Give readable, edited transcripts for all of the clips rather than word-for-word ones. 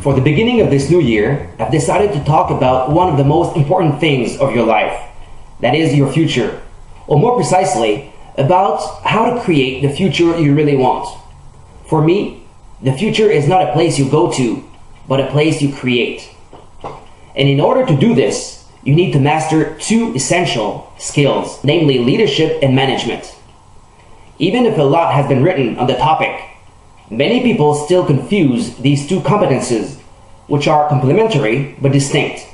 For the beginning of this new year, I've decided to talk about one of the most important things of your life, that is your future, or more precisely, about how to create the future you really want. For me, the future is not a place you go to, but a place you create. And in order to do this, you need to master two essential skills, namely leadership and management. Even if a lot has been written on the topic, many people still confuse these two competences, which are complementary but distinct.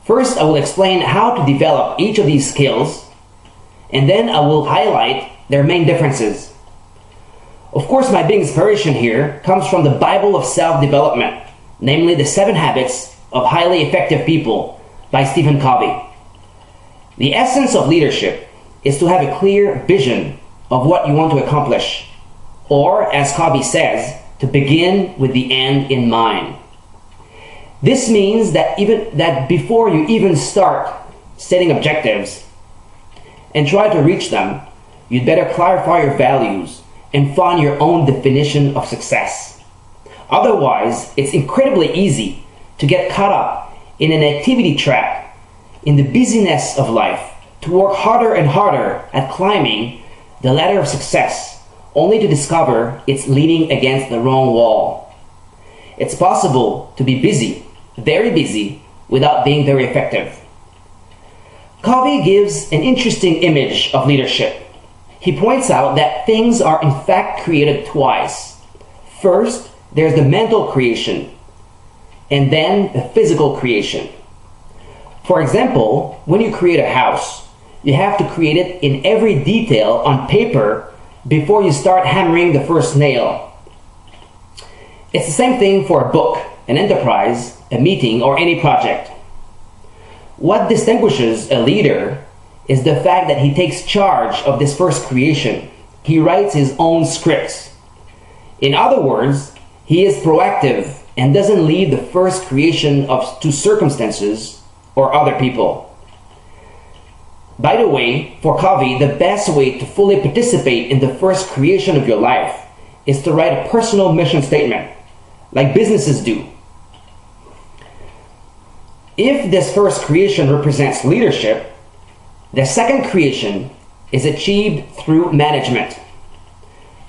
First, I will explain how to develop each of these skills, and then I will highlight their main differences. Of course, my big inspiration here comes from the Bible of self-development, namely the 7 Habits of Highly Effective People by Stephen Covey. The essence of leadership is to have a clear vision of what you want to accomplish, or as Covey says, to begin with the end in mind. This means that before you even start setting objectives and try to reach them, you'd better clarify your values and find your own definition of success. Otherwise, it's incredibly easy to get caught up in an activity trap in the busyness of life, to work harder and harder at climbing the ladder of success, only to discover it's leaning against the wrong wall. It's possible to be busy, very busy, without being very effective. Covey gives an interesting image of leadership. He points out that things are in fact created twice. First, there's the mental creation, and then the physical creation. For example, when you create a house, you have to create it in every detail on paper before you start hammering the first nail. It's the same thing for a book, an enterprise, a meeting, or any project. What distinguishes a leader is the fact that he takes charge of this first creation. He writes his own scripts. In other words, he is proactive and doesn't leave the first creation to circumstances or other people. By the way, for Covey, the best way to fully participate in the first creation of your life is to write a personal mission statement, like businesses do. If this first creation represents leadership, the second creation is achieved through management.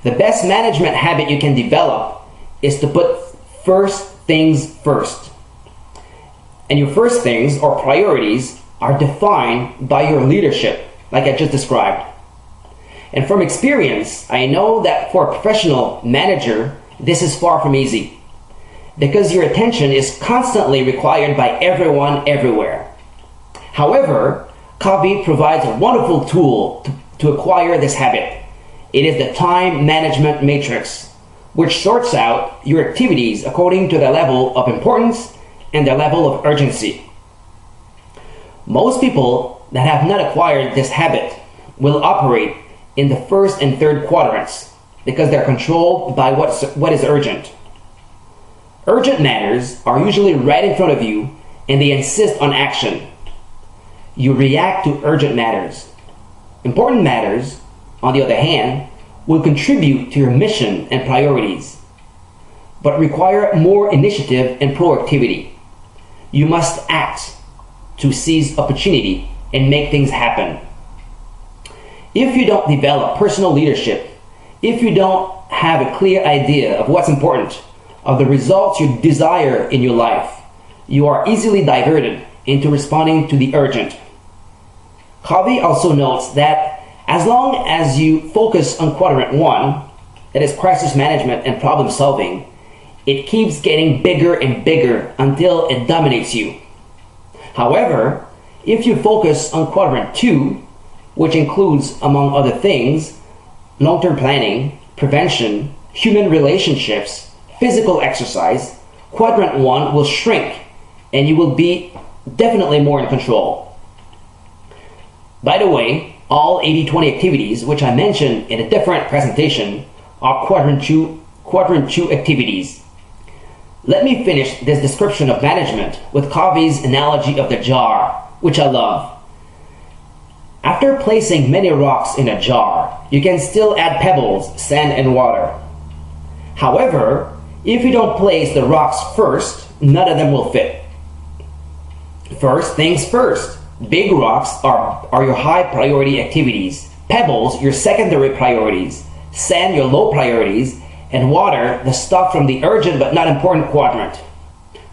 The best management habit you can develop is to put first things first. And your first things or priorities are defined by your leadership, like I just described. And from experience, I know that for a professional manager, this is far from easy, because your attention is constantly required by everyone everywhere. However, Covey provides a wonderful tool to acquire this habit. It is the time management matrix, which sorts out your activities according to their level of importance and their level of urgency. Most people that have not acquired this habit will operate in the first and third quadrants because they're controlled by what is urgent. Urgent matters are usually right in front of you and they insist on action. You react to urgent matters. Important matters, on the other hand, will contribute to your mission and priorities, but require more initiative and proactivity. You must act to seize opportunity and make things happen. If you don't develop personal leadership, if you don't have a clear idea of what's important, of the results you desire in your life, you are easily diverted into responding to the urgent. Covey also notes that as long as you focus on quadrant 1, that is crisis management and problem solving, it keeps getting bigger and bigger until it dominates you. However, if you focus on quadrant 2, which includes, among other things, long-term planning, prevention, human relationships, physical exercise, quadrant 1 will shrink and you will be definitely more in control. By the way, all 80-20 activities, which I mentioned in a different presentation, are quadrant 2 activities. Let me finish this description of management with Covey's analogy of the jar, which I love. After placing many rocks in a jar, you can still add pebbles, sand, and water. However, If you don't place the rocks first, none of them will fit. First things first. Big rocks are your high priority activities. Pebbles, your secondary priorities. Sand, your low priorities. And water, the stuff from the urgent but not important quadrant.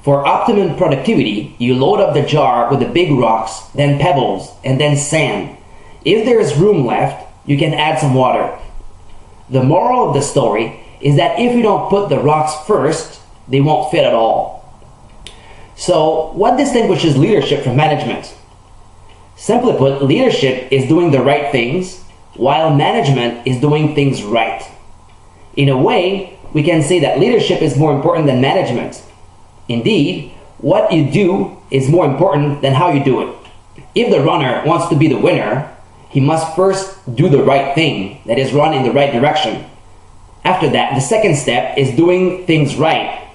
For optimum productivity, you load up the jar with the big rocks, then pebbles, and then sand. If there is room left, you can add some water. The moral of the story is that if you don't put the rocks first, they won't fit at all. So, what distinguishes leadership from management? Simply put, leadership is doing the right things, while management is doing things right. In a way, we can say that leadership is more important than management. Indeed, what you do is more important than how you do it. If the runner wants to be the winner, he must first do the right thing, that is, run in the right direction. After that, the second step is doing things right,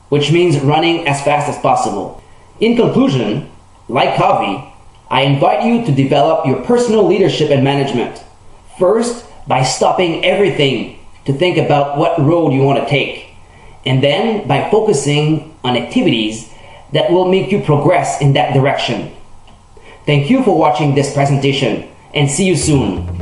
which means running as fast as possible. In conclusion, like Covey, I invite you to develop your personal leadership and management. First, by stopping everything to think about what road you want to take. And then by focusing on activities that will make you progress in that direction. Thank you for watching this presentation, and see you soon.